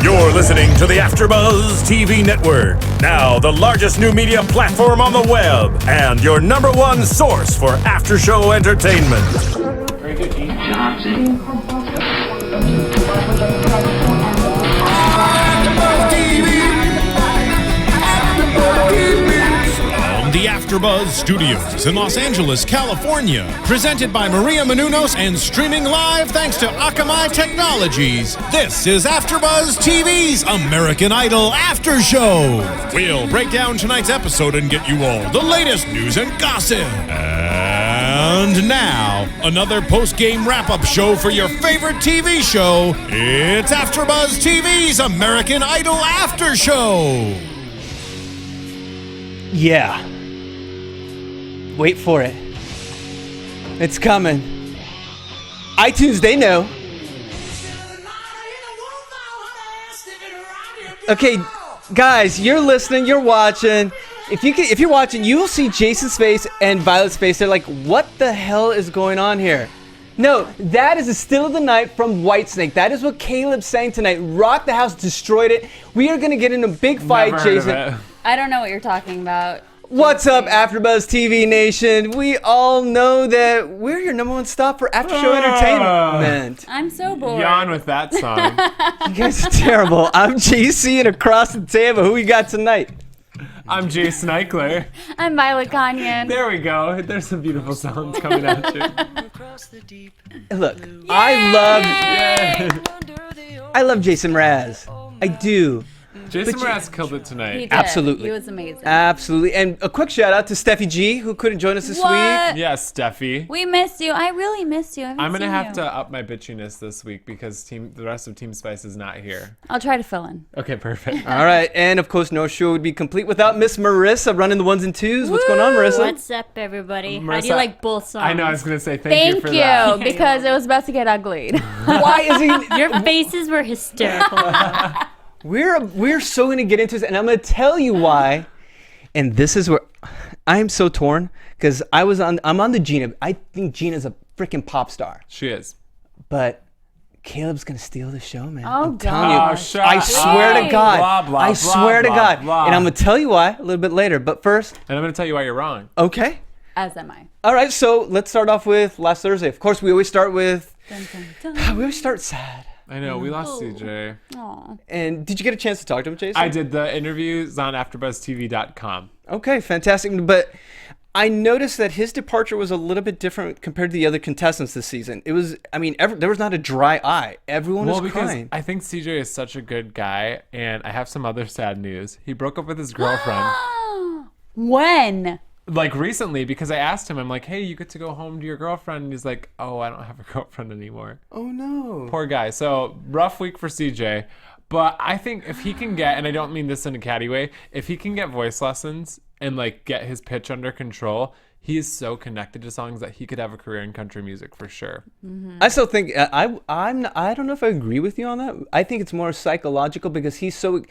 You're listening to the AFTERBUZZ TV Network, now the largest new media platform on the web, and your number one source for after-show entertainment. Very good, Gina. The AFTERBUZZ Studios in Los Angeles, California. Presented by Maria Menounos and streaming live thanks to Akamai Technologies. This is AFTERBUZZ TV's American Idol After Show. We'll break down tonight's episode and get you all the latest news and gossip. And now, another post-game wrap-up show for your favorite TV show. It's AFTERBUZZ TV's American Idol After Show. Yeah. Wait for it. It's coming. iTunes, they know. Okay, guys, you're listening, you're watching. If you're watching, you will see Jason's face and Violet's face. They're like, what the hell is going on here? No, that is a Still of the Night from Whitesnake. That is what Caleb sang tonight. Rocked the house, destroyed it. We are going to get in a big fight, Jason. I don't know what you're talking about. What's up, AfterBuzz TV Nation? We all know that we're your number one stop for after-show entertainment. I'm so bored. Yawn with that song. You guys are terrible. I'm JC, and across the table, who we got tonight? I'm Jason Ikeler. I'm Violet Kanian. There we go. There's some beautiful songs coming at you. Look, I love Jason Mraz. I do. Jason Mraz killed it tonight. He did. Absolutely. He was amazing. Absolutely. And a quick shout out to Steffi G, who couldn't join us this week. Yes, Steffi. We missed you. I really missed you. I'm going to have to up my bitchiness this week because the rest of Team Spice is not here. I'll try to fill in. Okay, perfect. All right. And of course, no show would be complete without Miss Marissa running the ones and twos. What's going on, Marissa? What's up, everybody? How do Marissa, you like both songs? I know, I was going to say thank you for Thank that. you, because it was about to get ugly. Why is he? Your faces were hysterical. We're so going to get into this, and I'm going to tell you why. And this is where I am so torn because I'm on the Gina. I think Gina's a freaking pop star. She is. But Caleb's going to steal the show, man. Oh, I'm telling you. God. shut I up. swear to God. Blah, blah, I swear blah, to God. blah, blah. And I'm going to tell you why a little bit later. But first, And I'm going to tell you why you're wrong. okay. As am I. All right, so let's start off with last Thursday. Of course, we always start with, Dun, dun, dun. we always start sad. I know, we lost CJ. Aw. And did you get a chance to talk to him, Jason? I did. The interviews on AfterBuzzTV.com. Okay, fantastic. But I noticed that his departure was a little bit different compared to the other contestants this season. It was, there was not a dry eye. Everyone was Because crying. I think CJ is such a good guy, and I have some other sad news. He broke up with his girlfriend. When? Like recently, because I asked him, I'm like, hey, you get to go home to your girlfriend. And he's like, oh, I don't have a girlfriend anymore. Oh, no. Poor guy. So rough week for CJ. But I think if he can get, and I don't mean this in a catty way, if he can get voice lessons and like get his pitch under control, he is so connected to songs that he could have a career in country music for sure. I still think I don't know if I agree with you on that. I think it's more psychological because he's so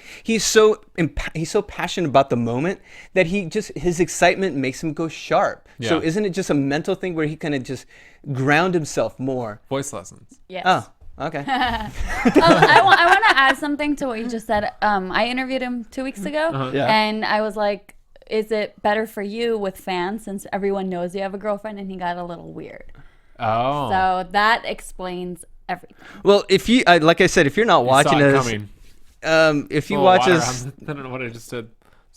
passionate about the moment that his excitement makes him go sharp. Yeah. So isn't it just a mental thing where he kind of just ground himself more? Voice lessons. Yes. Oh, okay. I want to add something to what you just said. I interviewed him 2 weeks ago, Yeah. and I was like, is it better for you with fans since everyone knows you have a girlfriend? And he got a little weird. Oh. So that explains everything. Well, if you like I said, if you're not watching saw it this, coming. if you Oh, watch water us, on- I don't know what I just did.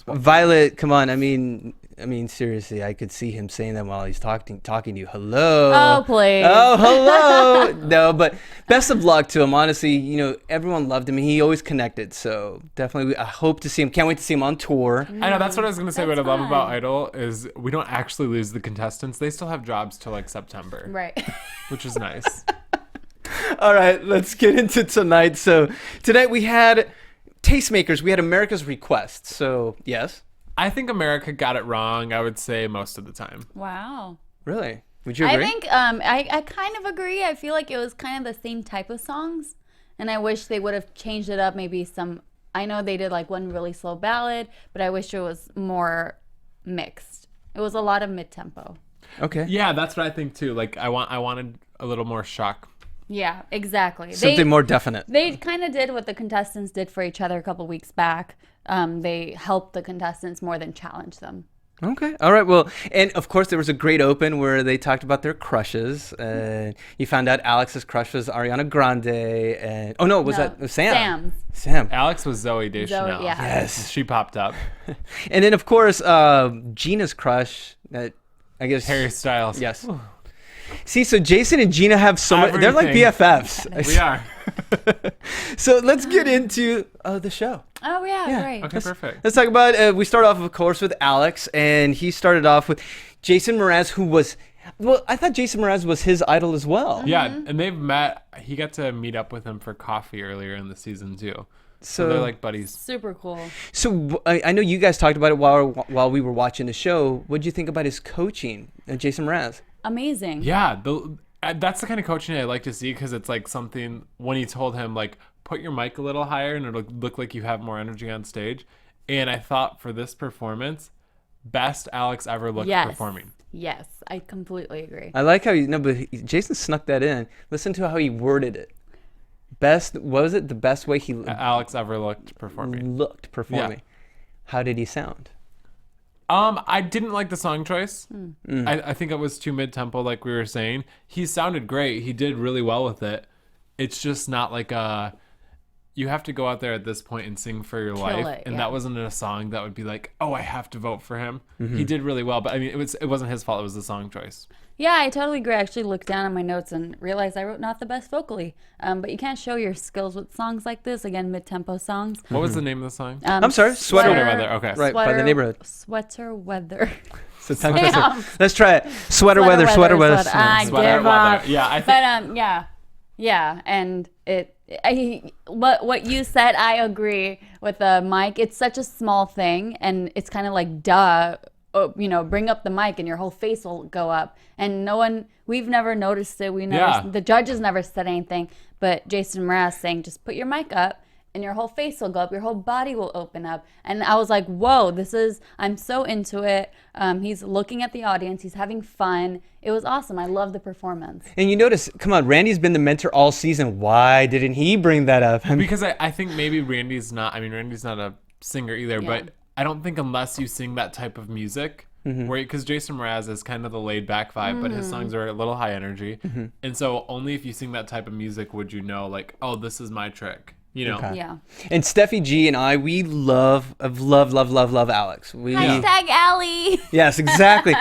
Violet, come on. I mean, seriously, I could see him saying that while he's talking to you. Hello. Oh, please. Oh, hello. No, but best of luck to him. Honestly, everyone loved him. He always connected. So definitely, I hope to see him. Can't wait to see him on tour. I know, that's what I was going to say. What I That's love about fine. Idol is we don't actually lose the contestants. They still have jobs till like September, Right. which is nice. All right, let's get into tonight. So tonight we had Tastemakers. We had America's Request. So yes. I think America got it wrong, I would say, most of the time. Wow. Really? Would you agree? I think I kind of agree. I feel like it was kind of the same type of songs, and I wish they would have changed it up. Maybe I know they did like one really slow ballad, but I wish it was more mixed. It was a lot of mid-tempo. Okay. Yeah, that's what I think too. Like I wanted a little more shock Yeah, exactly. Something more definite. They kind of did what the contestants did for each other a couple weeks back. They helped the contestants more than challenge them. Okay. All right. Well, and of course, there was a great open where they talked about their crushes. You found out Alex's crush was Ariana Grande. And was that Sam? Sam. Alex was Zoe Deschanel. Zoe, yeah. Yes. She popped up. And then, of course, Gina's crush, I guess. Harry Styles. Yes. See, so Jason and Gina have so much. They're like Everything. BFFs. We are. So let's get into the show. Oh, yeah, great. Okay, perfect. Let's talk about, we start off, of course, with Alex, and he started off with Jason Mraz, who was, well, I thought Jason Mraz was his idol as well. Yeah, and they've met. He got to meet up with him for coffee earlier in the season, too. So they're like buddies. Super cool. So I know you guys talked about it while we were watching the show. What did you think about his coaching, Jason Mraz? Amazing. Yeah, that's the kind of coaching I like to see, because it's like something when he told him, like, put your mic a little higher and it'll look like you have more energy on stage. And I thought for this performance, best Alex ever looked performing. Yes, I completely agree. I like how Jason snuck that in. Listen to how he worded it. What was it? The best way he Alex ever looked performing. Yeah. How did he sound? I didn't like the song choice. I think it was too mid-tempo, like we were saying. He sounded great. He did really well with it. It's just not like you have to go out there at this point and sing for your life. That wasn't a song that would be like, oh, I have to vote for him. He did really well, but I mean, it wasn't his fault. It was the song choice. Yeah, I totally agree. I actually looked down at my notes and realized I wrote not the best vocally. But you can't show your skills with songs like this. Again, mid-tempo songs. What was the name of the song? I'm sorry, Sweater Weather. Okay. Right, by the neighborhood. Sweater Weather. So let's try it. Sweater weather. I Sweater give up. weather. Yeah, I think. But yeah, and what you said, I agree with the mic. It's such a small thing, and it's kind of like duh. Bring up the mic and your whole face will go up. And we've never noticed it. The judges never said anything, but Jason Mraz saying, just put your mic up and your whole face will go up, your whole body will open up. And I was like, whoa, I'm so into it. He's looking at the audience, he's having fun. It was awesome. I love the performance. And you notice, come on, Randy's been the mentor all season. Why didn't he bring that up? Because I think maybe Randy's not a singer either, but I don't think unless you sing that type of music, because Jason Mraz is kind of the laid back vibe, but his songs are a little high energy. And so only if you sing that type of music would you know, like, oh, this is my trick. Okay. Yeah. And Steffi G and I, we love Alex. Hashtag Allie. Yes, exactly.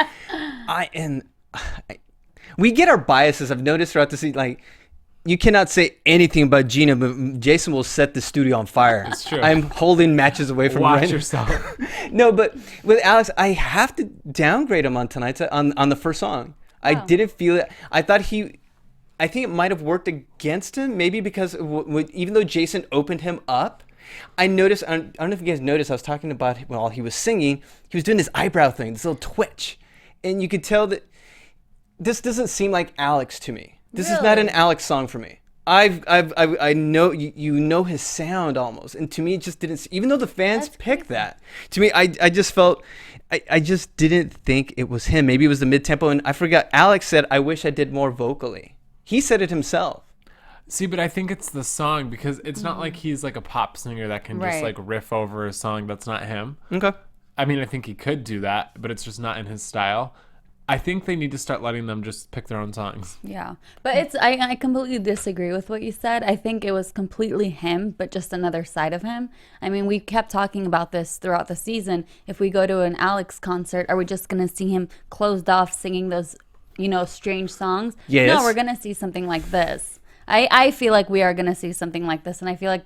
We get our biases. I've noticed throughout the season, like, you cannot say anything about Gina, but Jason will set the studio on fire. It's true. I'm holding matches away from Watch Randy. yourself. No, but with Alex, I have to downgrade him on tonight's on the first song. I didn't feel it. I think it might have worked against him, maybe because even though Jason opened him up, I noticed, I don't know if you guys noticed, I was talking about while he was singing, he was doing this eyebrow thing, this little twitch. And you could tell that this doesn't seem like Alex to me. This is not an Alex song for me. I know, you know his sound almost. And to me, it just didn't, even though the fans picked that, to me, I just felt, I just didn't think it was him. Maybe it was the mid-tempo. And I forgot, Alex said, I wish I did more vocally. He said it himself. See, but I think it's the song, because it's not like he's like a pop singer that can just like riff over a song that's not him. Okay. I mean, I think he could do that, but it's just not in his style. I think they need to start letting them just pick their own songs. Yeah, but I completely disagree with what you said. I think it was completely him, but just another side of him. I mean, we kept talking about this throughout the season. If we go to an Alex concert, are we just going to see him closed off singing those, strange songs? Yes. No, we're going to see something like this. I feel like we are going to see something like this, and I feel like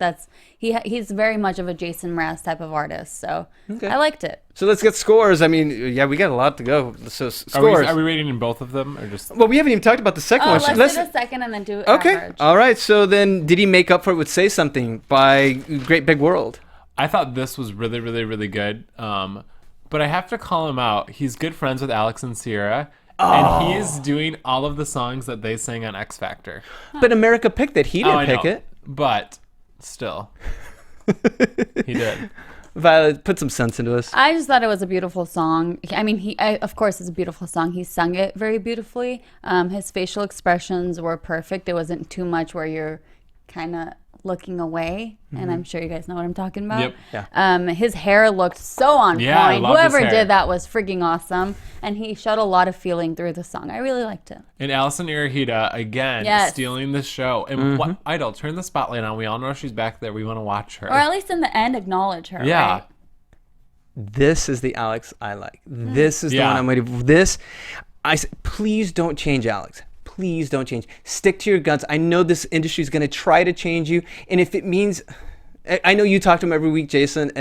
he's very much of a Jason Mraz type of artist, so I liked it. So let's get scores. I mean, we got a lot to go. So scores. Are we rating in both of them, or just? Well, we haven't even talked about the second one. Let's do the second and then do okay. average. All right. So then, did he make up for it with "Say Something" by Great Big World? I thought this was really, really, really good. But I have to call him out. He's good friends with Alex and Sierra. And he is doing all of the songs that they sang on X Factor. But America picked it. He didn't pick it. But still, he did. Violet, put some sense into us. I just thought it was a beautiful song. I mean, of course, it's a beautiful song. He sung it very beautifully. His facial expressions were perfect. It wasn't too much where you're kind of looking away, and I'm sure you guys know what I'm talking about. Yep. Yeah. His hair looked so on Yeah, I point. loved his Whoever hair. did that was freaking awesome, and he showed a lot of feeling through the song. I really liked it. And Allison Irahita, again, Yes. stealing the show. And what Idol, turn the spotlight on. We all know she's back there. We want to watch her. Or at least in the end, acknowledge her. yeah. Right? This is the Alex I like. This is the Yeah. one I'm waiting for. Please don't change Alex. Please don't change. Stick to your guns. I know this industry is going to try to change you. And if it means, I know you talk to him every week, Jason.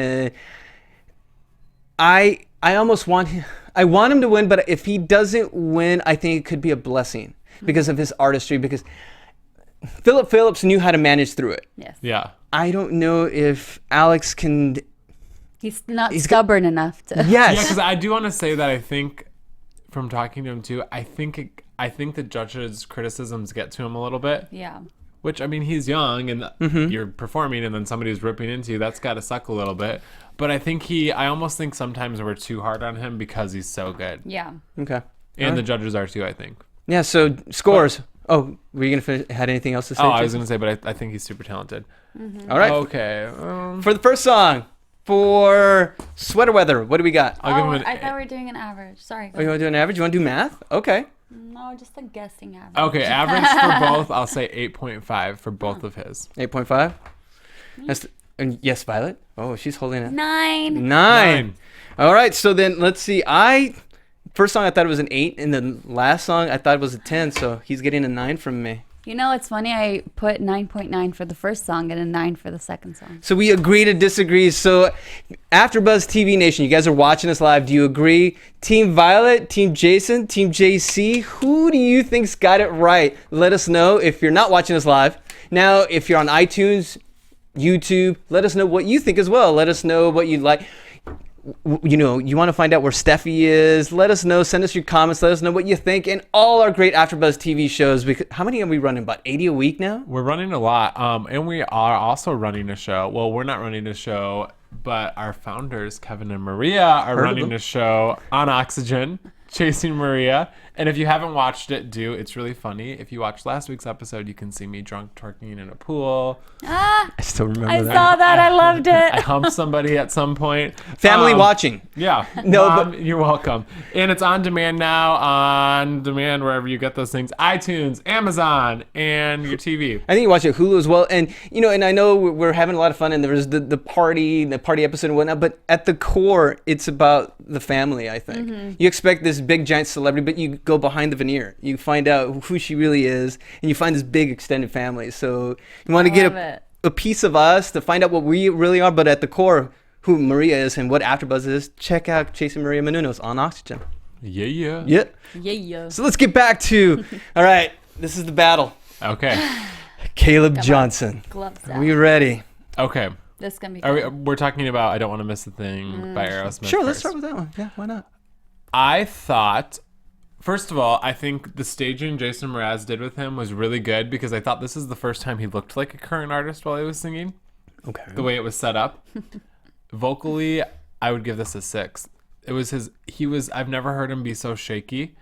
I almost want him to win, but if he doesn't win, I think it could be a blessing because of his artistry, because Philip Phillips knew how to manage through it. Yes. Yeah. I don't know if Alex can. He's not stubborn enough to. Yes. Yeah, because I do want to say that I think, from talking to him too, I think the judges' criticisms get to him a little bit. Yeah. Which, I mean, he's young and you're performing and then somebody's ripping into you. That's got to suck a little bit. But I almost think sometimes we're too hard on him because he's so good. Yeah. Okay. And the judges are too, I think. Yeah, so scores. Were you going to finish? Had anything else to say? Oh, I was Jason? going to say, but I think he's super talented. All right. Okay. For the first song, for Sweater Weather, what do we got? I'll give him an I thought we were doing an average. Sorry. Oh, you want to do an average? You want to do math? Okay. No, just a guessing average. Okay, average for both, I'll say 8.5 for both of his. 8.5. And yes, Violet. Oh, she's holding it. 9. 9. All right, so then let's see. First song I thought it was an 8, and the last song I thought it was a 10, so he's getting a 9 from me. You know, it's funny. I put 9.9 for the first song and a 9 for the second song. So we agree to disagree. So AfterBuzz TV Nation, you guys are watching us live. Do you agree? Team Violet, Team Jason, Team JC, who do you think's got it right? Let us know if you're not watching us live. Now, if you're on iTunes, YouTube, let us know what you think as well. Let us know what you like. You know, you want to find out where Steffi is, let us know. Send us your comments. Let us know what you think. And all our great AfterBuzz TV shows. Because how many are we running? About 80 a week now? We're running a lot. And we are also running a show. Well, we're not running a show, but our founders, Kevin and Maria, are running a show on Oxygen, Chasing Maria. And if you haven't watched it, do. It's really funny. If you watched last week's episode, you can see me drunk twerking in a pool. I still remember I that. saw that. I loved I it. humped somebody at some point. Family watching. Yeah. No, Mom, you're welcome. And it's on demand now, on demand wherever you get those things. iTunes, Amazon, and your TV. I think you watch it Hulu as well. And, you know, and I know we're having a lot of fun and there was the party episode and whatnot, but at the core, it's about the family, I think. You expect this big, giant celebrity, but you go behind the veneer. You find out who she really is, and you find this big, extended family. So you want to get a piece of us to find out what we really are, but at the core, who Maria is and what AfterBuzz is. Check out Chasing Maria Menounos on Oxygen. Yeah. Yeah. So let's get back to, all right, this is the battle. Okay. Caleb Johnson. Gloves Are out. we ready? Okay. This is going to be We're talking about I Don't Want to Miss a Thing by Aerosmith. Sure, let's first. start with that one. Yeah, why not? I thought, first of all, I think the staging Jason Mraz did with him was really good because I thought this is the first time he looked like a current artist while he was singing. Okay. The way it was set up. Vocally, I would give this a 6. It was I've never heard him be so shaky.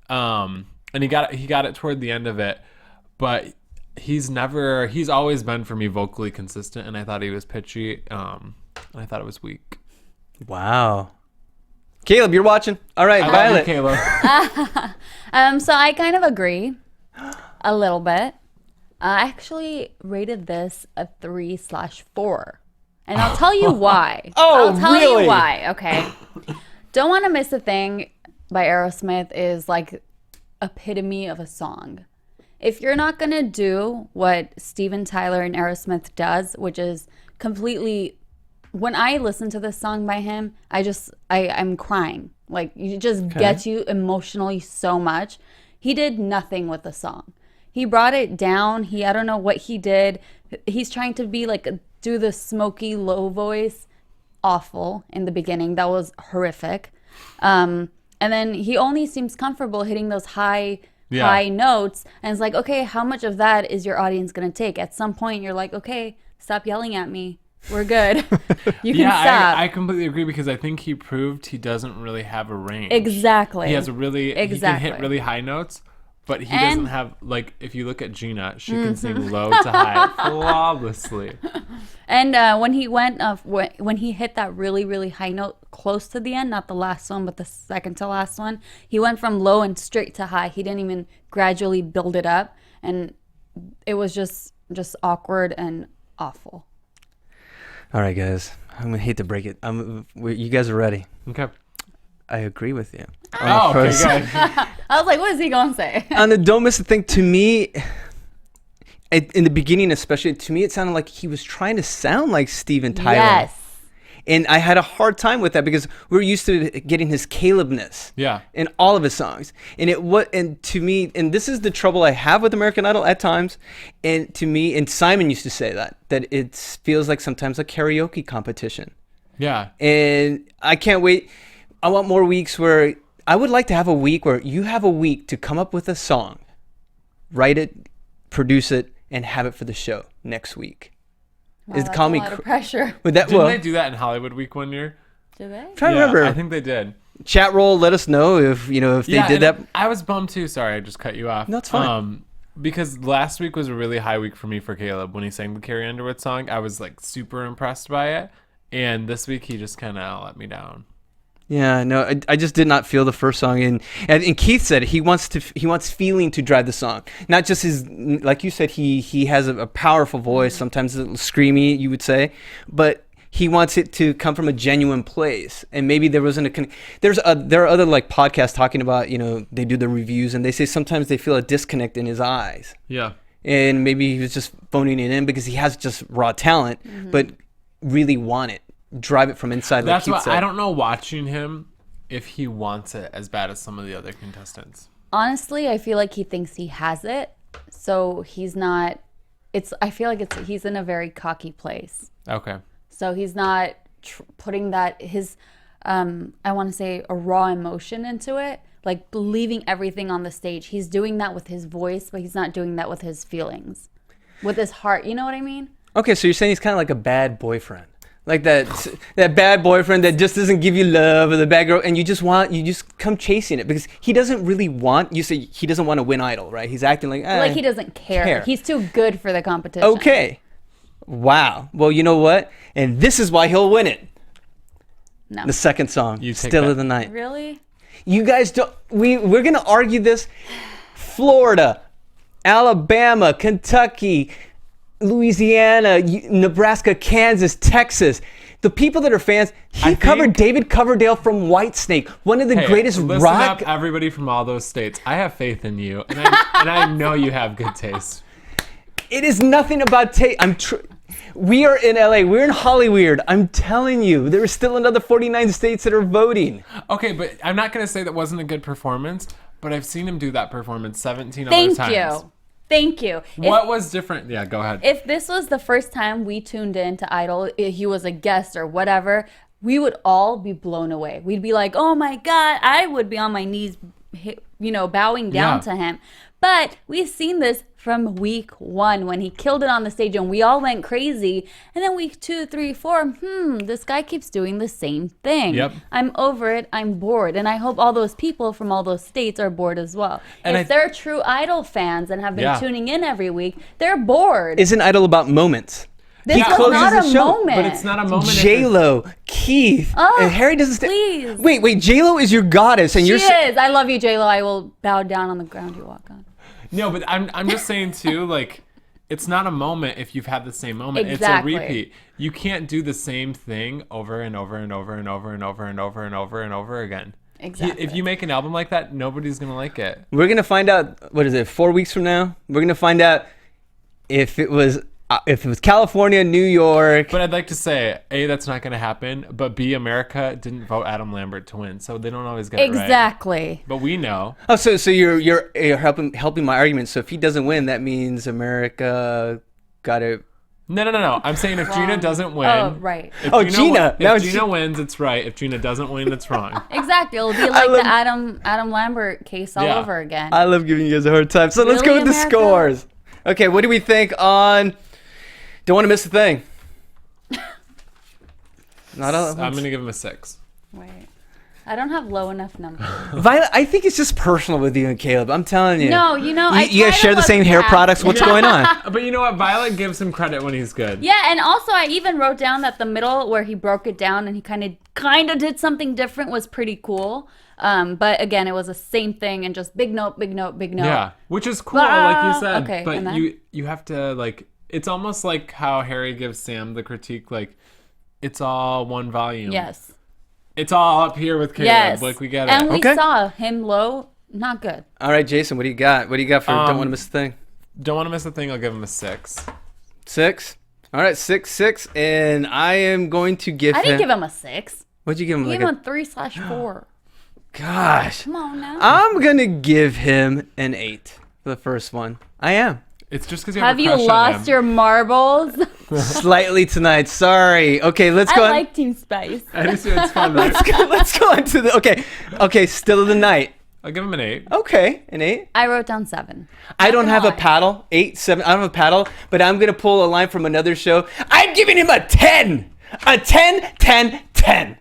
And he got it toward the end of it, but he's always been for me vocally consistent, and I thought he was pitchy. And I thought it was weak. Wow. Caleb, you're watching. All right, I Violet. love you, Caleb. So I kind of agree a little bit. I actually rated this a 3/4. And I'll tell you why. I'll tell really? you why, okay? Don't Want to Miss a Thing by Aerosmith is like epitome of a song. If you're not going to do what Steven Tyler and Aerosmith does, which is completely, when I listen to this song by him, I'm crying. Like, it just gets you emotionally so much. He did nothing with the song. He brought it down. I don't know what he did. He's trying to be like, do the smoky low voice. Awful in the beginning. That was horrific. And then he only seems comfortable hitting those high notes. And it's like, okay, how much of that is your audience going to take? At some point, you're like, okay, stop yelling at me. We're good. You can Yeah, stop. I completely agree because I think he proved he doesn't really have a range. Exactly. He has a really he can Exactly. hit really high notes, but he And- doesn't have like if you look at Gina, she can sing low to high flawlessly. And when he went, when he hit that really, really high note close to the end, not the last one, but the second to last one, he went from low and straight to high. He didn't even gradually build it up, and it was just awkward and awful. All right, guys. I'm gonna hate to break it. You guys are ready. Okay. I agree with you. Oh, okay, good. I was like, what is he gonna say? On the don't miss a thing, to me, in the beginning especially, to me it sounded like he was trying to sound like Steven Tyler. Yes. And I had a hard time with that because we're used to getting his Calebness Yeah. in all of his songs. And to me, and this is the trouble I have with American Idol at times, and to me, and Simon used to say that it feels like sometimes a karaoke competition. Yeah. And I can't wait. I want more weeks where I would like to have a week where you have a week to come up with a song, write it, produce it, and have it for the show next week. Wow, Is that's call a me lot of pressure. Would that Didn't well? they do that in Hollywood Week one year? Do they? Trying to remember. I think they did. Chat roll. Let us know if they did and that. I was bummed too. Sorry, I just cut you off. No, it's fine. Because last week was a really high week for me for Caleb when he sang the Carrie Underwood song. I was like super impressed by it, and this week he just kind of let me down. Yeah, no, I just did not feel the first song, and Keith said he wants feeling to drive the song, not just his, like you said, he has a powerful voice, sometimes a little screamy, you would say, but he wants it to come from a genuine place, and maybe there wasn't there are other like podcasts talking about, they do the reviews and they say sometimes they feel a disconnect in his eyes, Yeah. and maybe he was just phoning it in because he has just raw talent, but really want it. Drive it from inside. That's like what said. I don't know. Watching him, if he wants it as bad as some of the other contestants. Honestly, I feel like he thinks he has it, so he's not. I feel like he's in a very cocky place. Okay. So he's not putting that his, I want to say a raw emotion into it, like leaving everything on the stage. He's doing that with his voice, but he's not doing that with his feelings, with his heart. You know what I mean? Okay, so you're saying he's kind of like a bad boyfriend. Like that bad boyfriend that just doesn't give you love, or the bad girl, and you just come chasing it because he doesn't really want. You say he doesn't want to win Idol, right? He's acting like He doesn't care. He's too good for the competition. Okay, wow. Well, you know what? And this is why he'll win it. No. The second song, You take Still that. of the Night. Really? You guys don't. We're gonna argue this. Florida, Alabama, Kentucky, Louisiana, Nebraska, Kansas, Texas. The people that are fans, he covered David Coverdale from Whitesnake, one of the greatest listen rock. up, everybody from all those states. I have faith in you, and I know you have good taste. It is nothing about taste. We are in LA. We're in Hollywood. I'm telling you, there are still another 49 states that are voting. Okay, but I'm not gonna say that wasn't a good performance. But I've seen him do that performance 17 other times. Thank you. What was different? Yeah, go ahead. If this was the first time we tuned in to Idol, if he was a guest or whatever, we would all be blown away. We'd be like, oh my God, I would be on my knees, bowing down to him. But we've seen this from week one when he killed it on the stage and we all went crazy. And then week 2, 3, 4, this guy keeps doing the same thing. Yep. I'm over it. I'm bored. And I hope all those people from all those states are bored as well. And if they're true Idol fans and have been Yeah. tuning in every week, they're bored. Isn't Idol about moments? This Yeah. was closes not the a show, moment. But it's not a moment. J-Lo, Keith, and Harry doesn't stay. please. Wait, J-Lo is your goddess, and She you're. is. I love you, J-Lo. I will bow down on the ground you walk on. No, but I'm just saying too, like, it's not a moment if you've had the same moment. Exactly. It's a repeat. You can't do the same thing over and over and over and over and over and over and over and over again. Exactly. If you make an album like that, nobody's gonna like it. We're gonna find out. What is it? 4 weeks from now, we're gonna find out if it was California, New York. But I'd like to say, A, that's not going to happen, but B, America didn't vote Adam Lambert to win, so they don't always get it right. Exactly. But we know. Oh, so you're helping my argument. So if he doesn't win, that means America got it. No. I'm saying if Gina doesn't win. Oh, right. If Gina. Now If it's Gina wins, it's right. If Gina doesn't win, it's wrong. Exactly. It'll be like the Adam Lambert case all Yeah. over again. I love giving you guys a hard time. So let's go Really, with the scores. Okay, what do we think on? Don't want to miss a thing. Not all at I'm once. gonna give him a 6. Wait. I don't have low enough numbers. Violet, I think it's just personal with you and Caleb. I'm telling you. No, I you try guys to share the look same hair past products. it. What's going on? But you know what? Violet gives him credit when he's good. Yeah, and also I even wrote down that the middle where he broke it down and he kind of did something different was pretty cool. But again, it was the same thing and just big note, big note, big note. Yeah, which is cool, like you said. Okay, but and then? you have to like. It's almost like how Harry gives Sam the critique. Like, it's all one volume. Yes. It's all up here with Caleb. Yes. Like we get it. And we Okay. saw him low, not good. All right, Jason, what do you got? What do you got for Don't Want to Miss a Thing? Don't want to miss a thing. I'll give him a 6. 6? All right, 6, and I am going to give I him... didn't give him a 6. What'd you give him? I Like gave him a... a 3/4. Gosh. Come on now. I'm going to give him an 8 for the first one. I am. It's just because you Have a you crush on lost him. your marbles? Slightly tonight. Sorry. Okay, let's I go on. like Team Spice. I just it's fun. Right? Let's go on to the... Okay, still of the night. I'll give him an 8. Okay, an 8. I wrote down 7. I don't have a lie. paddle. 8, 7. I don't have a paddle, but I'm going to pull a line from another show. I'm giving him a 10. A 10, 10, 10.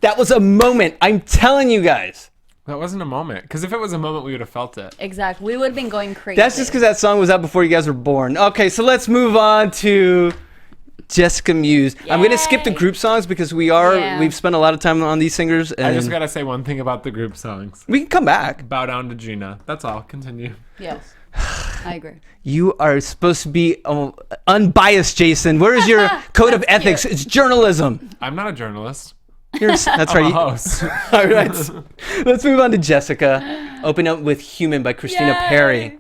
That was a moment. I'm telling you guys. That wasn't a moment. Because if it was a moment, we would have felt it. Exactly. We would have been going crazy. That's just because that song was out before you guys were born. Okay, so let's move on to Jessica Muse. I'm going to skip the Yay. group songs because Yeah. we've spent a lot of time on these singers. And I just gotta say one thing about the group songs. we can come back. Bow down to Gina. That's all. Continue. Yes. I agree. You are supposed to be unbiased, Jason. Where is your code of That's ethics? cute. It's journalism. I'm not a journalist. That's I'm right. a host. All right. Let's move on to Jessica. Open Up with Human by Christina Yay. Perry.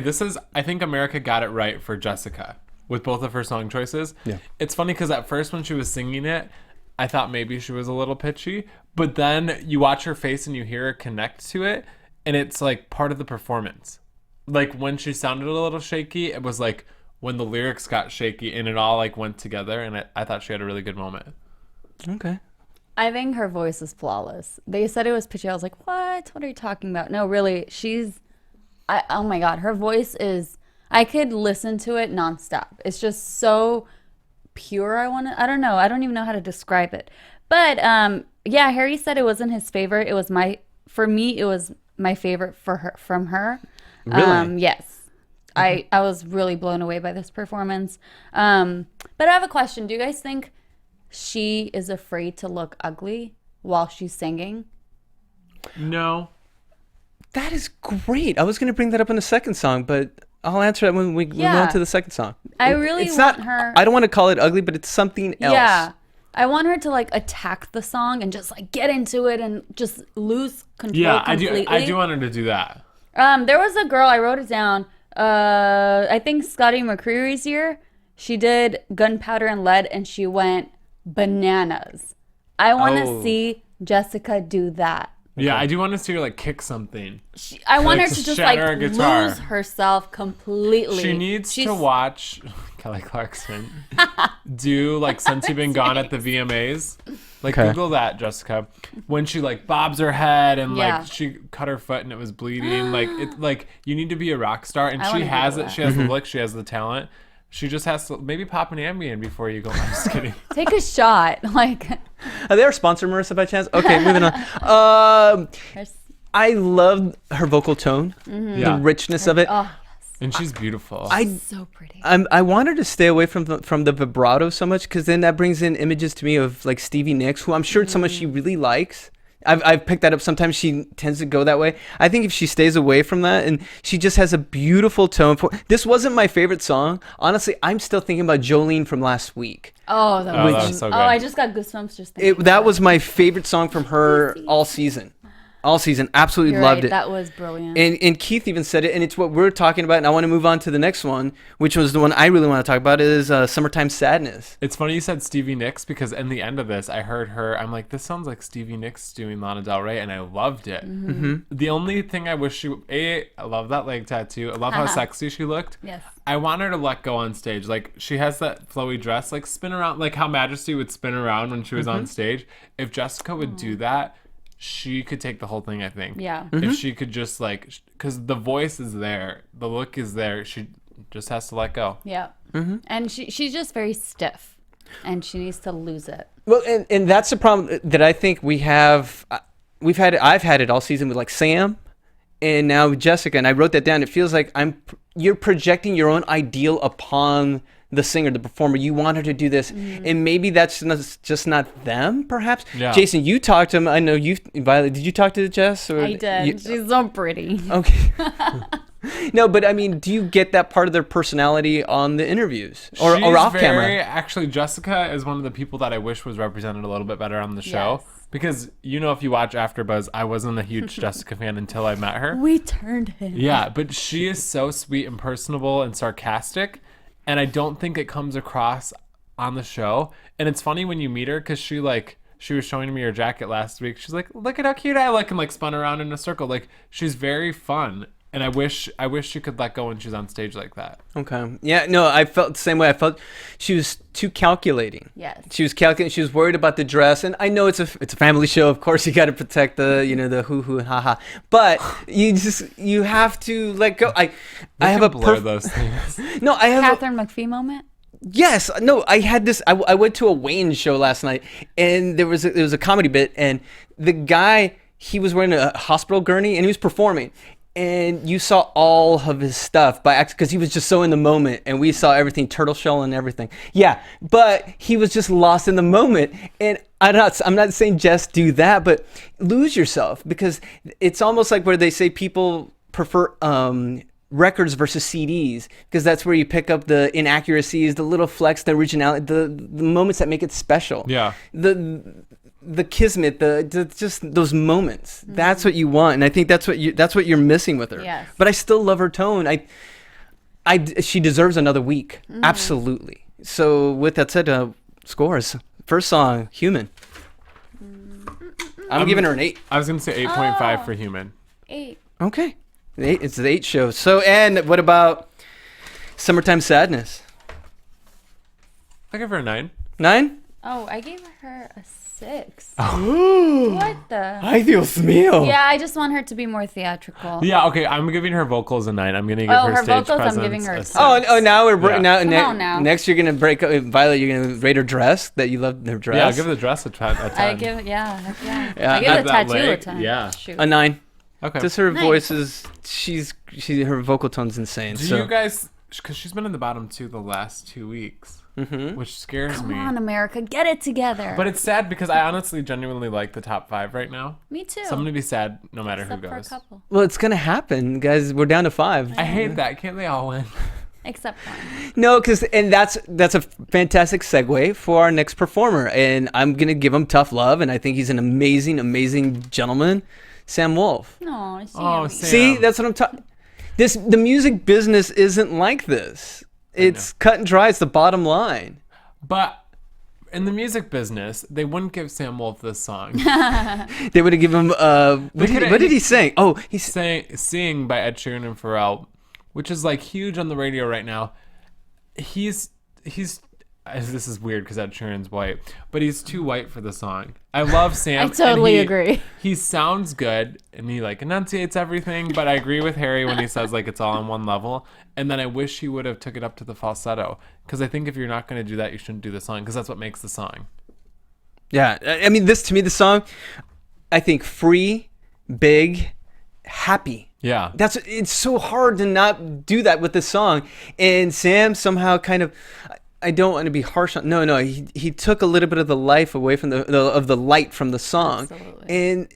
This is, I think America got it right for Jessica with both of her song choices. Yeah. It's funny because at first when she was singing it, I thought maybe she was a little pitchy, but then you watch her face and you hear her connect to it, and it's like part of the performance. Like when she sounded a little shaky, it was like when the lyrics got shaky and it all like went together, and I thought she had a really good moment. Okay. I think her voice is flawless. They said it was pitchy. I was like, what? What are you talking about? No, really. Oh my God. Her voice is, I could listen to it nonstop. It's just so pure. I don't know. I don't even know how to describe it. But yeah, Harry said it wasn't his favorite. For me, it was my favorite from her. Really? Yes. I was really blown away by this performance. But I have a question. Do you guys think she is afraid to look ugly while she's singing? No. That is great. I was going to bring that up in the second song, but I'll answer that when we move on to the second song. I really it's want not, her. I don't want to call it ugly, but it's something else. Yeah. I want her to like attack the song and just like get into it and just lose control Yeah, completely. I do want her to do that. There was a girl, I wrote it down. I think Scotty McCreery's year. She did Gunpowder and Lead and she went bananas. I want to see Jessica do that. Yeah, I do want to see her like kick something. I want her Like, to just shatter like a guitar. lose herself completely. She needs to watch Kelly Clarkson do like Since You've Been Gone at the VMAs. Like Google that, Jessica. When she like bobs her head and Yeah. like she cut her foot and it was bleeding. Like it's like you need to be a rock star, and I she wanna has Google it. that. She has the look. She has the talent. She just has to maybe pop an Ambien before you go. I'm just kidding. Take a shot. Like, Are they our sponsor, Marissa, by chance? Okay, moving on. I love her vocal tone, Yeah, the richness of it. oh, and she's beautiful. so pretty. I want her to stay away from the vibrato so much, because then that brings in images to me of like Stevie Nicks, who I'm sure it's someone she really likes. I've picked that up. Sometimes she tends to go that way. I think if she stays away from that, and she just has a beautiful tone. This wasn't my favorite song. Honestly, I'm still thinking about Jolene from last week. Oh, that was so good. Oh, I just got goosebumps just thinking. That was my favorite song from her all season. All season. Absolutely You're loved right, it. That was brilliant. And Keith even said it, and it's what we're talking about. And I want to move on to the next one, which was the one I really want to talk about, is Summertime Sadness. It's funny you said Stevie Nicks, because in the end of this, I heard her. I'm like, this sounds like Stevie Nicks doing Lana Del Rey, and I loved it. Mm-hmm. The only thing I wish I love that leg tattoo. I love how sexy she looked. Yes. I want her to let go on stage. Like, she has that flowy dress, like spin around, like how Majesty would spin around when she was on stage. If Jessica would do that, she could take the whole thing, I think. Yeah. If she could just like, because the voice is there, the look is there, she just has to let go. Yeah. And she's just very stiff. and she needs to lose it. Well, and that's the problem that I think we have. I've had it all season with like Sam, and now with Jessica. And I wrote that down. It feels like you're projecting your own ideal upon the singer, the performer. You want her to do this, and maybe that's just not them. Perhaps. Yeah. Jason, you talked to him. I know you. Violet, did you talk to Jess? Or I did. She's so pretty. Okay. No, but I mean, do you get that part of their personality on the interviews or off camera? Actually, Jessica is one of the people that I wish was represented a little bit better on the show. Yes. Because, if you watch AfterBuzz, I wasn't a huge Jessica fan until I met her. We turned him. Yeah, but she is so sweet and personable and sarcastic, and I don't think it comes across on the show. And it's funny when you meet her, because she was showing me her jacket last week. She's like, look at how cute I look, and like spun around in a circle. Like, she's very fun. And I wish she could let go when she's on stage like that. Okay. Yeah, no, I felt the same way. I felt she was too calculating. Yes. She was calculating. She was worried about the dress. And I know it's a family show. Of course, you got to protect the, the hoo-hoo and ha-ha. But you have to let go. I have a blur those things. No, I have Catherine McPhee moment? Yes, no, I had this. I went to a Wayne show last night, and there was a comedy bit, and the guy, he was wearing a hospital gurney, and he was performing. And you saw all of his stuff by accident because he was just so in the moment, and we saw everything, turtle shell and everything. Yeah, but he was just lost in the moment. And I'm not saying just do that, but lose yourself, because it's almost like where they say people prefer records versus CDs, because that's where you pick up the inaccuracies, the little flex, the originality, the moments that make it special. Yeah. The kismet, just those moments. That's what you want, and I think that's what you're missing with her. Yes. But I still love her tone. She deserves another week. Absolutely. So with that said, scores. First song, Human. I'm giving her an 8. I was gonna say 8.5 for Human. 8. Okay. It's the 8 show. So, and what about Summertime Sadness? I give her a 9. 9? Oh, I gave her a 6. Ooh. What the? Ay, Dios mío. Yeah, I just want her to be more theatrical. Yeah, okay. I'm giving her vocals a 9. I'm gonna give her her stage vocals, I'm presence giving her a a 6. Oh, now we're Yeah. Now. next you're gonna break up Violet. You're gonna rate her dress, that you love her dress. Yeah, I'll give the dress a 10. I give, yeah. Yeah, I give the that tattoo leg, a 10. yeah. Shoot. a 9. Okay. Just her Nice. voice is her vocal tone's insane. Do so you guys? Because she's been in the bottom 2 the last 2 weeks, which scares Come me. on, America, get it together. But it's sad because I honestly, genuinely like the top 5 right now. Me too. So I'm gonna be sad no matter Except who for a goes. couple. well, it's gonna happen, guys. We're down to 5. I hate that. Can't they all win? Except one. No, and that's a fantastic segue for our next performer, and I'm gonna give him tough love, and I think he's an amazing gentleman, Sam Wolf. No, Oh, Sammy. Sam. See, that's what I'm talking. The music business isn't like this. It's cut and dry. It's the bottom line. But in the music business, they wouldn't give Sam Wolf this song. They would have given him. What did he sing? Oh, he's Seeing by Ed Sheeran and Pharrell, which is like huge on the radio right now. He's this is weird because Ed Sheeran's white, but he's too white for the song. I love Sam. I totally and agree. He sounds good and he like enunciates everything, but I agree with Harry when he says like it's all on one level. And then I wish he would have took it up to the falsetto, because I think if you're not going to do that, you shouldn't do the song, because that's what makes the song. Yeah, I mean, this to me, the song, I think free, big, happy. Yeah. It's so hard to not do that with this song. And Sam somehow kind of, I don't want to be harsh on. No, he took a little bit of the life away from the light from the song. Absolutely. And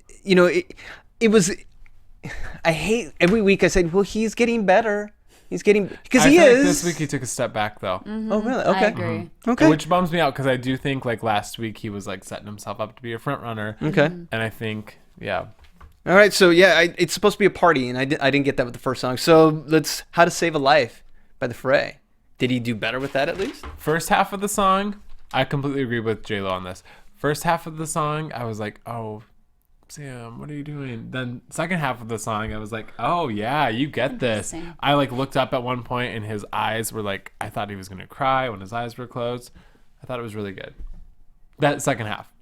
it was. I hate every week. I said, well, he's getting better. He's getting, because he I feel is. like this week he took a step back though. Oh really? Okay. I agree. Okay. Which bums me out because I do think like last week he was like setting himself up to be a front runner. Okay. And I think, yeah. All right, so yeah, it's supposed to be a party, and I didn't get that with the first song. So let's "How to Save a Life" by The Fray. Did he do better with that at least? First half of the song, I completely agree with J-Lo on this. First half of the song, I was like, oh, Sam, what are you doing? Then second half of the song, I was like, oh yeah, you get this. Interesting. I like looked up at one point and his eyes were like, I thought he was gonna cry when his eyes were closed. I thought it was really good. That second half.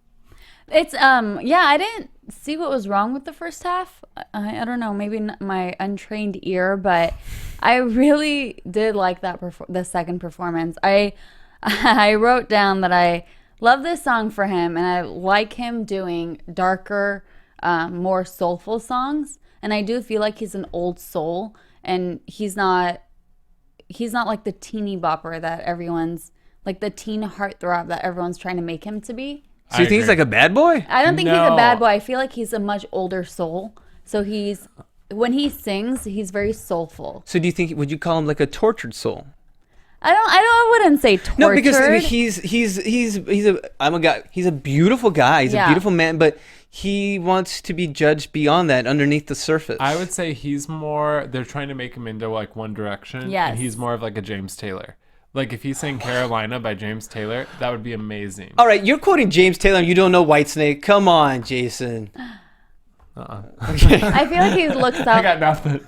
It's yeah, I didn't see what was wrong with the first half. I don't know, maybe my untrained ear, but I really did like that the second performance. I I wrote down that I love this song for him, and I like him doing darker, more soulful songs. And I do feel like he's an old soul, and he's not like the teeny bopper that everyone's, like the teen heartthrob that everyone's trying to make him to be. So you think he's like a bad boy? I don't think he's No. a bad boy. I feel like he's a much older soul. So when he sings, he's very soulful. So do you think, would you call him like a tortured soul? I wouldn't say tortured. No, because I mean, he's a beautiful guy. He's a beautiful man, but he wants to be judged beyond that, underneath the surface. I would say they're trying to make him into like One Direction. Yes. And he's more of like a James Taylor. Like if he sang Carolina by James Taylor, that would be amazing. All right, you're quoting James Taylor and you don't know Whitesnake. Come on, Jason. I feel like he looks I up. got nothing.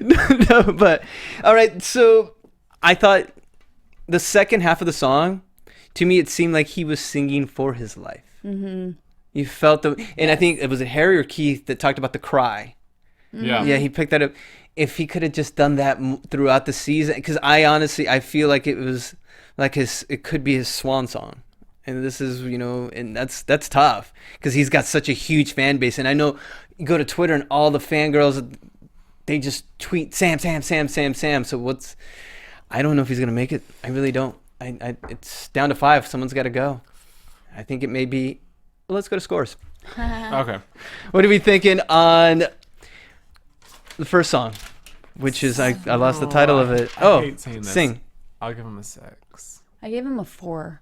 No, but all right, so I thought the second half of the song, to me, it seemed like he was singing for his life. Mm-hmm. You felt and I think it was Harry or Keith that talked about the cry. Yeah. Yeah, he picked that up. If he could have just done that throughout the season, because I feel like it was like it could be his swan song. And this is, and that's tough because he's got such a huge fan base. And I know you go to Twitter and all the fangirls, they just tweet Sam. So I don't know if he's going to make it. I really don't. It's down to 5. Someone's got to go. I think it may be, let's go to scores. Okay. What are we thinking on the first song, which is, I lost the title of it. I hate saying this. Sing. I'll give him a 6. I gave him a 4.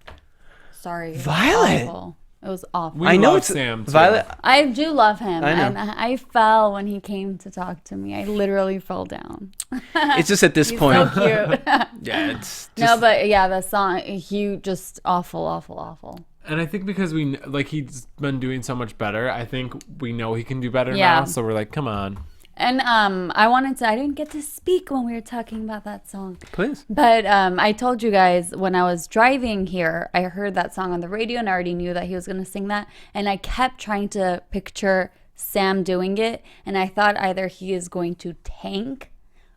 Sorry. It was Violet. awful. It was awful. We I know love it's Sam too. Violet. I do love him. I know. And I fell when he came to talk to me. I literally fell down. It's just at this He's point. so cute. Yeah, it's just, No, but yeah, the song, he just awful. And I think because he's been doing so much better, I think we know he can do better Yeah. now. So we're like, come on. And I didn't get to speak when we were talking about that song. please. But I told you guys when I was driving here, I heard that song on the radio and I already knew that he was going to sing that. And I kept trying to picture Sam doing it. And I thought either he is going to tank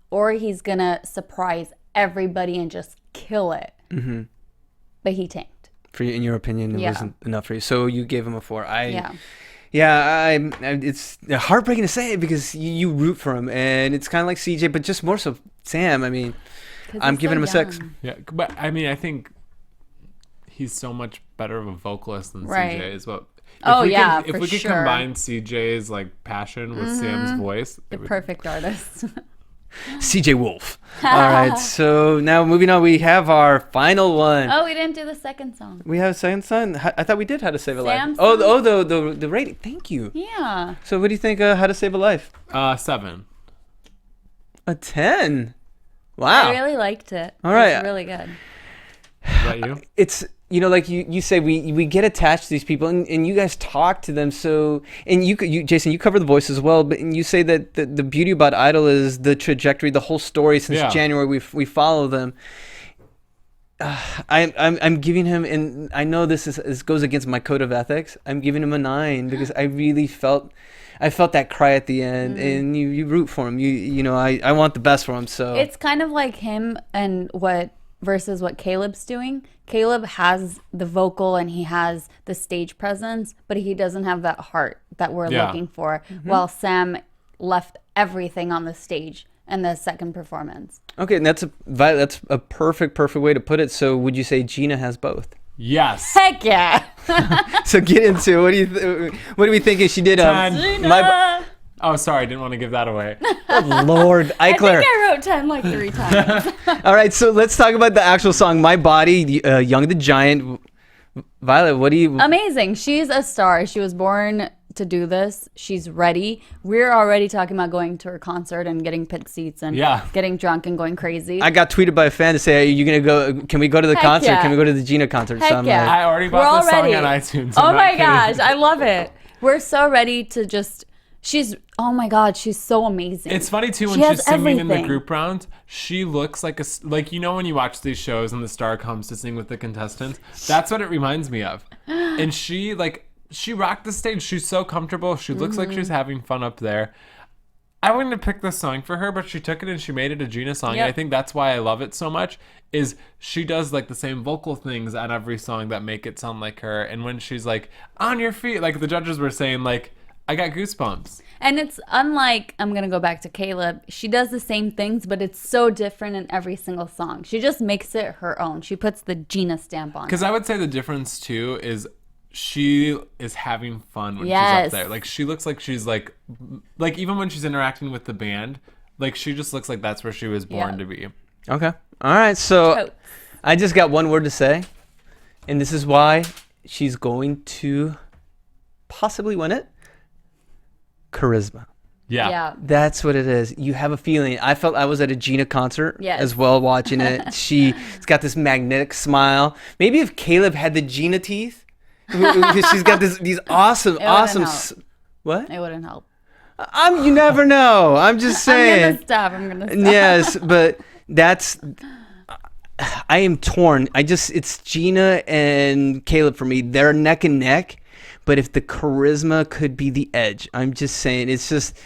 or he's going to surprise everybody and just kill it. Mm-hmm. But he tanked. For you, in your opinion, it wasn't enough for you. So you gave him a 4. It's heartbreaking to say it because you root for him, and it's kind of like CJ, but just more so Sam. I mean, 'Cause I'm he's giving so him a 6. young. Yeah, but I mean, I think he's so much better of a vocalist than Right. CJ is. What? For If we could sure. combine CJ's like passion with Sam's voice, The it would, perfect artist. CJ Wolf. All right, so now moving on, we have our final one. Oh, we didn't do the second song. We have a second song. I thought we did How to Save a Life. Sam's The rating. Thank you. Yeah. So what do you think? How to Save a Life? 7. A 10. Wow. I really liked it. All right. It was really good. Is that you? It's like you say, we get attached to these people and you guys talk to them. So, and you Jason, you cover the voice as well, but you say that the beauty about Idol is the trajectory, the whole story since January we follow them. I'm giving him, and I know this goes against my code of ethics, I'm giving him a 9 because I really felt that cry at the end, and you root for him. I want the best for him. So It's kind of like him and versus what Caleb's doing. Caleb has the vocal and he has the stage presence, but he doesn't have that heart that we're looking for. While Sam left everything on the stage in the second performance. okay, and that's a perfect way to put it. So would you say Gina has both? Yes. Heck yeah. So get into what are we thinking? She did Oh, sorry, I didn't want to give that away. Lord I Ikeler. think I wrote 10 like 3 times. All right, so let's talk about the actual song, My Body, Young the Giant. Violet, what do you... Amazing. She's a star. She was born to do this. She's ready. We're already talking about going to her concert and getting pit seats and getting drunk and going crazy. I got tweeted by a fan to say, are you going to go... Can we go to the Heck concert? yeah. Can we go to the Gina concert? Heck So I'm yeah. like, I already We're bought all the song ready. on iTunes. Oh I'm my not kidding. gosh. I love it. We're so ready to just... oh my God, she's so amazing. It's funny too when She has she's singing in the everything. group round. She looks like when you watch these shows and the star comes to sing with the contestants. That's what it reminds me of. And she rocked the stage. She's so comfortable. She looks like she's having fun up there. I wouldn't have picked this song for her, but she took it and she made it a Gina song. Yep. And I think that's why I love it so much, is she does like the same vocal things on every song that make it sound like her. And when she's like, on your feet, like the judges were saying, like, I got goosebumps. And it's unlike, I'm going to go back to Caleb. She does the same things, but it's so different in every single song. She just makes it her own. She puts the Gina stamp on it. Because I would say the difference too is she is having fun when she's Yes. up there. Like she looks like she's like even when she's interacting with the band, like she just looks like that's where she was born Yeah. to be. Okay. All right. So Totes. I just got one word to say, and this is why she's going to possibly win it. Charisma. Yeah. That's what it is. You have a feeling. I felt I was at a Gina concert Yes. as well watching it. She's got this magnetic smile. Maybe if Caleb had the Gina teeth, she's got these awesome. help. What? It wouldn't help. You never know. I'm just I'm saying. going to stop. Yes, but that's. I am torn. It's Gina and Caleb for me. They're neck and neck. But if the charisma could be the edge, I'm just saying, it's just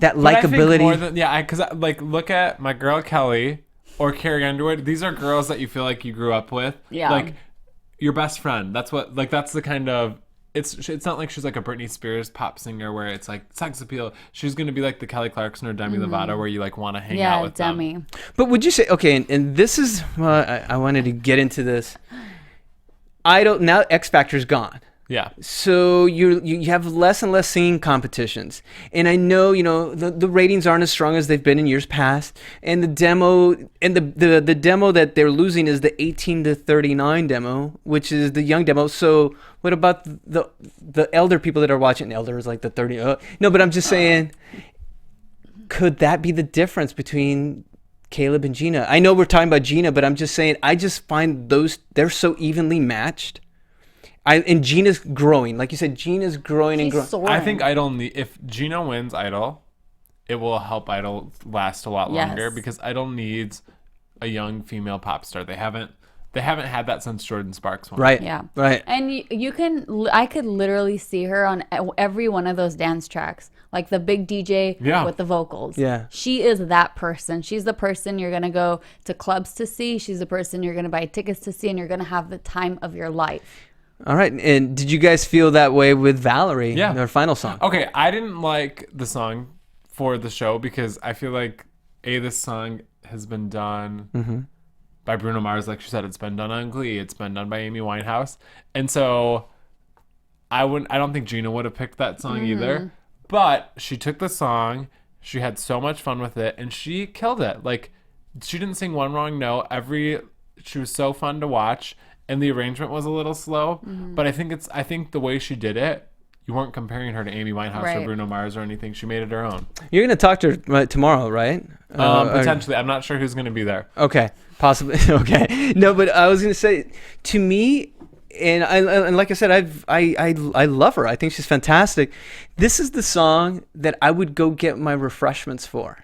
that But I think likability. more than, because like look at my girl Kelly or Carrie Underwood. These are girls that you feel like you grew up with. Yeah. Like your best friend. That's what that's the kind of. It's not like she's like a Britney Spears pop singer where it's like sex appeal. She's gonna be like the Kelly Clarkson or Demi Lovato where you like want to hang out with Demi. them. But would you say, okay, and this is, I wanted to get into this. Now X Factor's gone. Yeah. So you have less and less singing competitions, and I know the ratings aren't as strong as they've been in years past. And the demo the demo that they're losing is the 18 to 39 demo, which is the young demo. So what about the elder people that are watching? Elder is like the 30. No, but I'm just saying, could that be the difference between Caleb and Gina? I know we're talking about Gina, but I'm just saying I just find they're so evenly matched. And Gina's growing. Like you said, Gina's growing and growing. Soaring. I think if Gina wins Idol, it will help Idol last a lot longer because Idol needs a young female pop star. They haven't had that since Jordan Sparks won. Right. Yeah. Right. And I could literally see her on every one of those dance tracks, like the big DJ with the vocals. Yeah. She is that person. She's the person you're going to go to clubs to see. She's the person you're going to buy tickets to see, and you're going to have the time of your life. All right. And did you guys feel that way with Valerie? Yeah. Their final song. Okay, I didn't like the song for the show because I feel like this song has been done by Bruno Mars. Like she said, it's been done on Glee. It's been done by Amy Winehouse. And so I don't think Gina would have picked that song either. But she took the song. She had so much fun with it, and she killed it. Like she didn't sing one wrong note. She was so fun to watch. And the arrangement was a little slow, but I think the way she did it, you weren't comparing her to Amy Winehouse or Bruno Mars or anything. She made it her own. You're going to talk to her tomorrow, right? Potentially. I'm not sure who's going to be there. Okay. Possibly. Okay. No, but I was going to say, to me, and like I said, I love her. I think she's fantastic. This is the song that I would go get my refreshments for.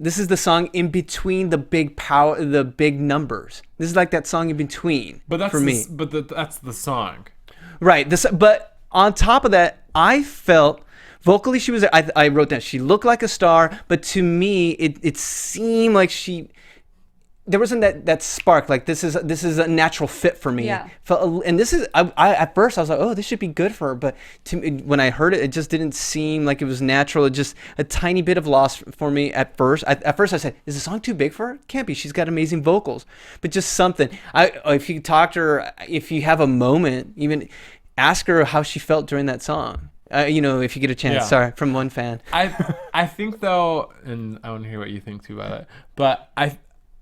This is the song in between the big numbers. This is like that song in between. But that's for me. That's the song. Right. But on top of that, I felt vocally she was. I wrote down she looked like a star, but to me, it seemed like there wasn't that spark. Like this is a natural fit for me. Yeah. And this is I at first I was like, oh, this should be good for her. But when I heard it, it just didn't seem like it was natural. It just a tiny bit of loss for me at first. At first I said, is the song too big for her? Can't be. She's got amazing vocals. But just something. If you talk to her, if you have a moment, even ask her how she felt during that song. If you get a chance. Yeah. Sorry, from one fan. I think though, and I want to hear what you think too about it. But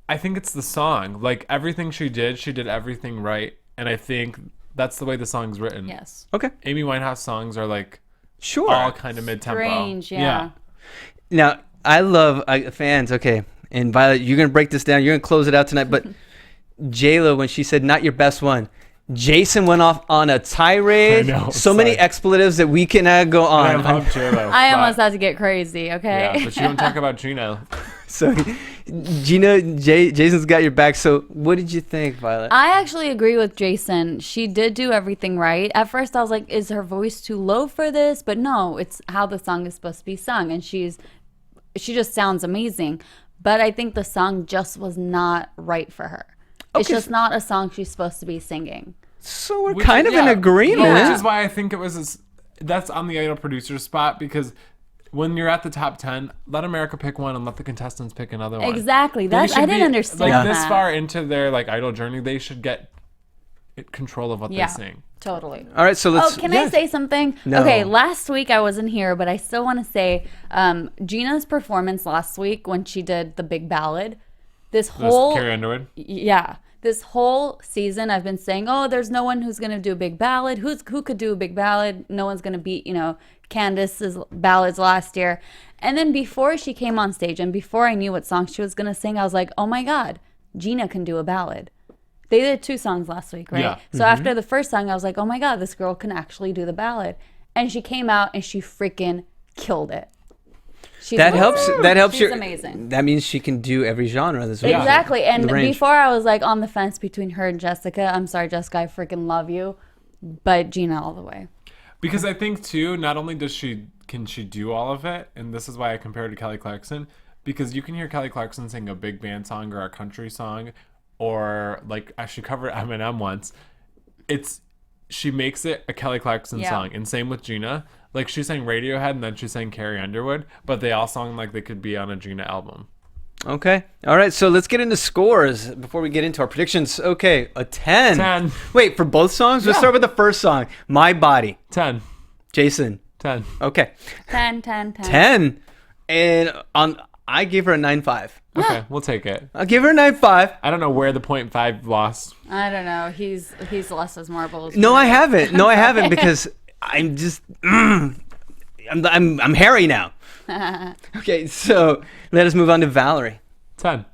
I think it's the song. Like everything she did everything right. And I think that's the way the song's written. Yes. Okay. Amy Winehouse songs are like Sure. all kind of mid-tempo. Strange, yeah. Now, I love fans. Okay. And Violet, you're going to break this down. You're going to close it out tonight. But J-Lo, when she said, not your best one, Jason went off on a tirade. I know, so many expletives that we cannot go on. I love J-Lo. I almost had to get crazy, okay? Yeah, but you don't talk about Gina. So Gina, Jason's got your back. So what did you think, Violet? I actually agree with Jason. She did do everything right. At first, I was like, is her voice too low for this? But no, it's how the song is supposed to be sung. And she just sounds amazing. But I think the song just was not right for her. It's just not a song she's supposed to be singing. So we're kind of in agreement. Yeah, which is why I think it was that's on the Idol producer spot, because when you're at the top 10, let America pick one and let the contestants pick another one. Exactly. I didn't understand like that. this far into their like Idol journey, they should get control of what they sing. Totally. All right, so let's. Oh, can I say something? No. Okay, last week I wasn't here, but I still want to say Gina's performance last week when she did the big ballad. This Carrie Underwood. Yeah. This whole season I've been saying, oh, there's no one who's going to do a big ballad. Who could do a big ballad? No one's going to beat, Candace's ballads last year. And then before she came on stage and before I knew what song she was going to sing, I was like, oh my God, Gina can do a ballad. They did 2 songs last week, right? Yeah. So after the first song, I was like, oh my God, this girl can actually do the ballad. And she came out and she freaking killed it. That helps. She's amazing. That means she can do every genre. This week. Exactly. And before I was like on the fence between her and Jessica. I'm sorry, Jessica, I freaking love you. But Gina all the way. Because I think too, not only can she do all of it, and this is why I compare her to Kelly Clarkson, because you can hear Kelly Clarkson sing a big band song or a country song, or like she covered Eminem once. She makes it a Kelly Clarkson song, and same with Gina. Like she sang Radiohead and then she sang Carrie Underwood, but they all sound like they could be on a Gina album. Okay. All right. So let's get into scores before we get into our predictions. Okay. A 10. 10. Wait, for both songs? Let's start with the first song. My Body. 10. Jason. 10. Okay. 10. 10. And I gave her a 9.5. Okay, we'll take it. I'll give her a 9.5. I don't know where the 0.5 lost. I don't know. He's lost his marbles. No, I haven't. No, I haven't because I'm just I'm hairy now. Okay, so let us move on to Valerie. 10.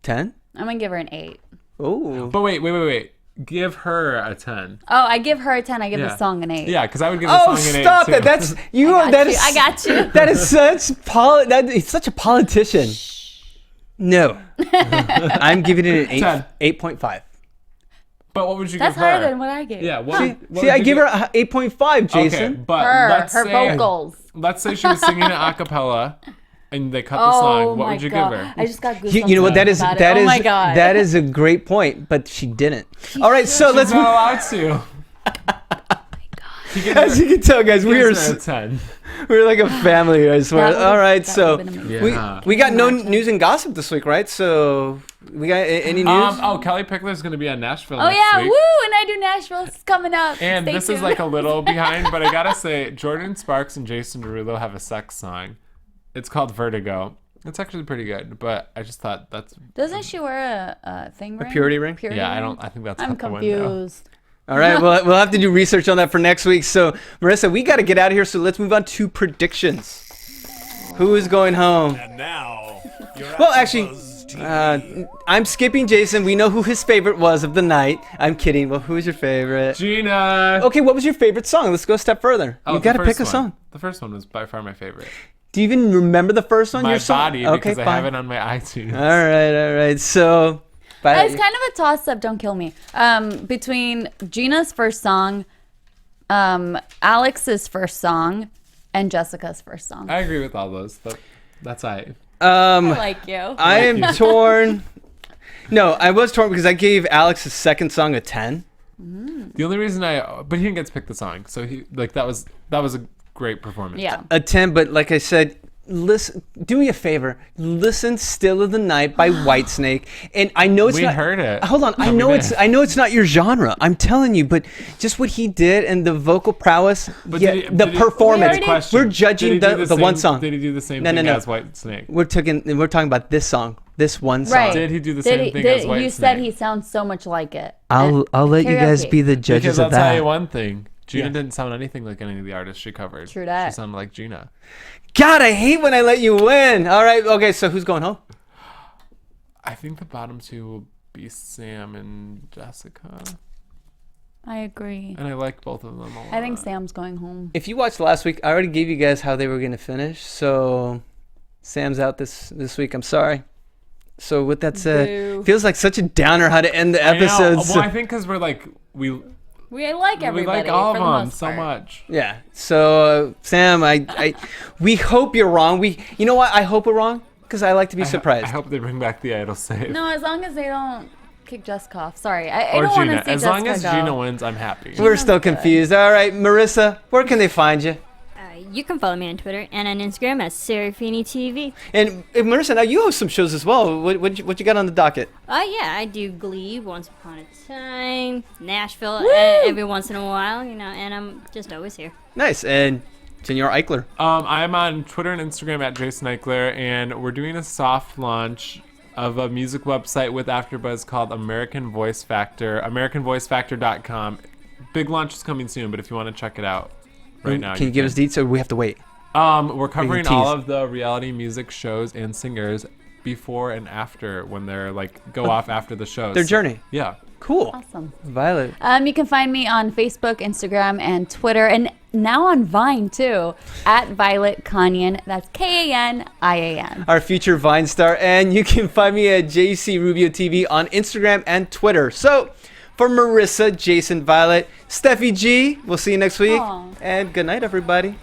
10? I'm gonna give her an 8. Oh. But wait. Give her a 10. Oh, I give her a 10. I give the song an 8. Yeah, because I would give the song an 8 stop too. it! That's you. I got you. That is he's such a politician. No, I'm giving it an 8.5. But what would you That's give her? higher than what I gave. Yeah. See, I give her a 8.5, Jason. Okay, but Her vocals. Let's say she was singing it a cappella, and they cut the song. What would you give her? I just got goosebumps. You know what? That is oh my God. that is a great point, but she didn't. All right, so let's. She's not allowed to. As you can tell, guys, we are 10. we're like a family. I swear. All right, so Yeah. we got no news and gossip this week, right? So we got any news? Kelly Pickler's going to be on Nashville Oh next yeah, week. woo! And I do Nashville. It's coming up. And Stay this tuned. is like a little behind, but I gotta say, Jordan Sparks and Jason Derulo have a sex song. It's called Vertigo. It's actually pretty good, but I just thought that's. Doesn't she wear a thing ring? A purity ring? Yeah, ring? I think that's I'm out the window. confused. All right, we'll have to do research on that for next week. So, Marissa, we got to get out of here. So let's move on to predictions. Who is going home? And now, Well, actually, I'm skipping Jason. We know who his favorite was of the night. I'm kidding. Well, who was your favorite? Gina. Okay, what was your favorite song? Let's go a step further. You got to pick a song. The first one was by far my favorite. Do you even remember the first one? My your song? Body, because I have it on my iTunes. All right. So, It's kind of a toss-up. Don't kill me. Between Gina's first song, Alex's first song, and Jessica's first song. I agree with all those. That's I like you. I am torn. No, I was torn because I gave Alex's second song a 10. The only reason but he didn't get to pick the song, so that was a great performance. Yeah. A 10, but like I said, listen. Do me a favor. Listen, "Still of the Night" by Whitesnake. And I know it's We not. heard it. Hold on. I know it's not your genre. I'm telling you, but just what he did and the vocal prowess, the performance. We're judging the one song. Did he do the same thing as Whitesnake? We're talking about this song. This one song. Right. Did he do the same thing as Whitesnake? You said he sounds so much like it. I'll let you guys be the judges Because I'll of that. tell you one thing. Gina didn't sound anything like any of the artists she covered. True that. She sounded like Gina. God, I hate when I let you win. All right. Okay, so who's going home? I think the bottom two will be Sam and Jessica. I agree. And I like both of them a lot. I think Sam's going home. If you watched last week, I already gave you guys how they were going to finish. So Sam's out this week. I'm sorry. So with that said, Boo. feels like such a downer how to end the episodes. Well, I think because we're like We like everybody. we like all for of the them most so part. much. Yeah. So Sam, we hope you're wrong. You know what? I hope we're wrong because I like to be surprised. I hope they bring back the Idol save. No, as long as they don't kick Jessica off. Sorry, I Or don't want Gina. to see As Jessica long as go. Gina wins, I'm happy. We're still confused. All right, Marissa, where can they find you? You can follow me on Twitter and on Instagram at Serafini TV. And Marissa, now you host some shows as well. What you got on the docket? Yeah, I do Glee once upon a time, Nashville every once in a while, and I'm just always here. Nice. And Senor Ikeler. I'm on Twitter and Instagram at Jason Ikeler, and we're doing a soft launch of a music website with AfterBuzz called American Voice Factor, AmericanVoiceFactor.com. Big launch is coming soon, but if you want to check it out right now, Can you give us deets or we have to wait? We're covering tease. all of the reality music shows and singers before and after when they're like go off after the shows. Their journey. Yeah. Cool. Awesome. Violet. You can find me on Facebook, Instagram, and Twitter, and now on Vine too, at Violet Kanian. That's Kanian. Our future Vine star. And you can find me at JC Rubio TV on Instagram and Twitter. So for Marissa, Jason, Violet, Steffi G, we'll see you next week. Aw. And good night, everybody.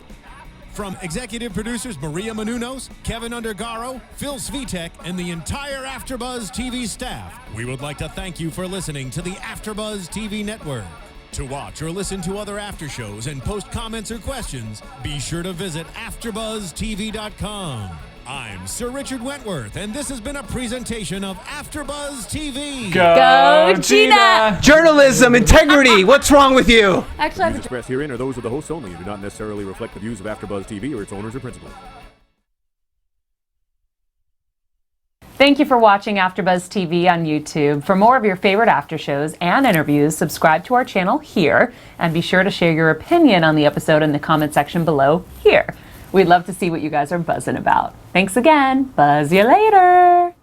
From executive producers Maria Menounos, Kevin Undergaro, Phil Svitek, and the entire AfterBuzz TV staff, we would like to thank you for listening to the AfterBuzz TV network. To watch or listen to other after shows and post comments or questions, be sure to visit AfterBuzzTV.com. I'm Sir Richard Wentworth, and this has been a presentation of AfterBuzz TV. Go, Gina! Journalism, integrity, what's wrong with you? Actually, I have to Expressed herein are those of the hosts only and do not necessarily reflect the views of AfterBuzz TV or its owners or principals. Thank you for watching AfterBuzz TV on YouTube. For more of your favorite after shows and interviews, subscribe to our channel here, and be sure to share your opinion on the episode in the comment section below here. We'd love to see what you guys are buzzing about. Thanks again. Buzz you later.